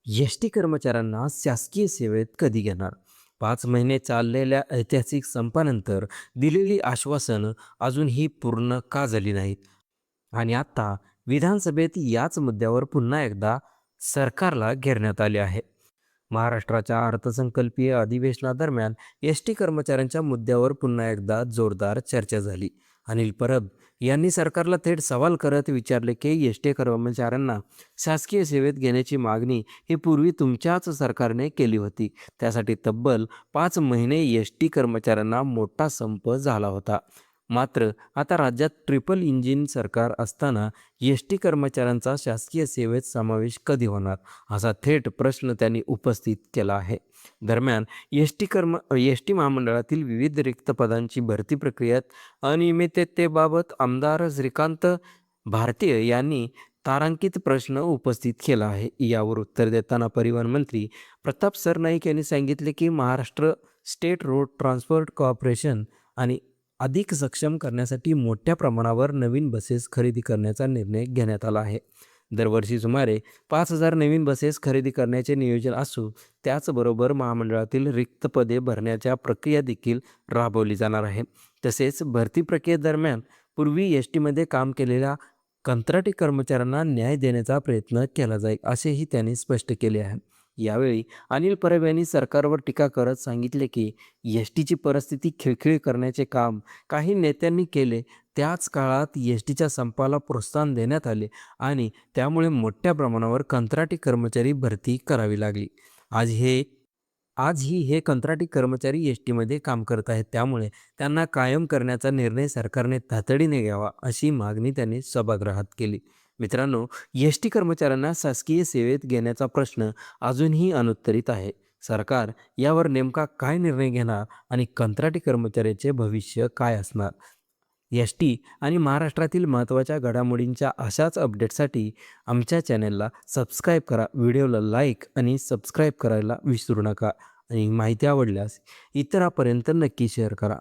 ST कर्मचाऱ्यांना शासकीय सेवेत कधी घेणार? 5 महिने चाललेल्या ऐतिहासिक संपानंतर दिलेली आश्वासनं अजूनही पूर्ण का झाली नाहीत? आणि आता विधानसभेत याच मुद्द्यावर पुन्हा एकदा सरकारला घेरण्यात आले आहे. महाराष्ट्राच्या अर्थसंकल्पीय अधिवेशनादरम्यान एस-टी कर्मचाऱ्यांच्या मुद्द्यावर पुन्हा एकदा जोरदार चर्चा झाली. अनिल परब यांनी सरकारला थेट सवाल करत विचारले की एस-टी कर्मचाऱ्यांना शासकीय सेवेत घेण्याची मागणी ही पूर्वी तुमच्याच सरकारने केली होती. त्यासाठी तब्बल 5 महिने एस-टी कर्मचाऱ्यांना मोठा संप झाला होता. मात्र आता राज्यात ट्रिपल इंजिन सरकार असताना एस-टी कर्मचाऱ्यांचा शासकीय सेवेत समावेश कधी होणार? असा थेट प्रश्न त्यांनी उपस्थित केला आहे. दरम्यान एस-टी महामंडळातील विविध रिक्त पदांची भरती प्रक्रियेत अनियमिततेबाबत आमदार श्रीकांत भारतीय यांनी तारांकित प्रश्न उपस्थित केला आहे. यावर उत्तर देताना परिवहन मंत्री प्रताप सरनाईक यांनी सांगितले की Maharashtra state road transport corporation आणि अधिक सक्षम करण्यासाठी मोठ्या प्रमाणावर नवीन बसेस खरेदी करण्याचा निर्णय घेण्यात आला आहे. दरवर्षी सुमारे 5,000 नवीन बसेस खरेदी करण्याचे नियोजन असून त्याचबरोबर महामंडळातील रिक्त पदे भरण्याच्या प्रक्रिया देखील राबवली जाणार आहे. तसेच भरती प्रक्रियेदरम्यान पूर्वी एस-टीमध्ये काम केलेल्या कंत्राटी कर्मचाऱ्यांना न्याय देण्याचा प्रयत्न केला जाईल असेही त्यांनी स्पष्ट केले आहे. यावेळी अनिल परब यांनी सरकारवर टीका करत सांगितले की एस-टीची परिस्थिती खिळखिळी करण्याचे काम काही नेत्यांनी केले. त्याच काळात एस-टीच्या संपाला प्रोत्साहन देण्यात आले आणि त्यामुळे मोठ्या प्रमाणावर कंत्राटी कर्मचारी भरती करावी लागली. आजही हे कंत्राटी कर्मचारी एस-टीमध्ये काम करत आहेत. त्यामुळे त्यांना कायम करण्याचा निर्णय सरकारने तातडीने घ्यावा अशी मागणी त्यांनी सभागृहात केली. मित्रांनो, एस-टी कर्मचाऱ्यांना शासकीय सेवेत घेण्याचा प्रश्न अजूनही अनुत्तरित आहे. सरकार यावर नेमका काय निर्णय घेणार आणि कंत्राटी कर्मचाऱ्याचे भविष्य काय असणार? एस-टी आणि महाराष्ट्रातील महत्त्वाच्या घडामोडींच्या अशाच अपडेटसाठी आमच्या चॅनलला सबस्क्राईब करा. व्हिडिओला लाईक आणि सबस्क्राईब करायला विसरू नका. आणि माहिती आवडल्यास इतरांपर्यंत नक्की शेअर करा.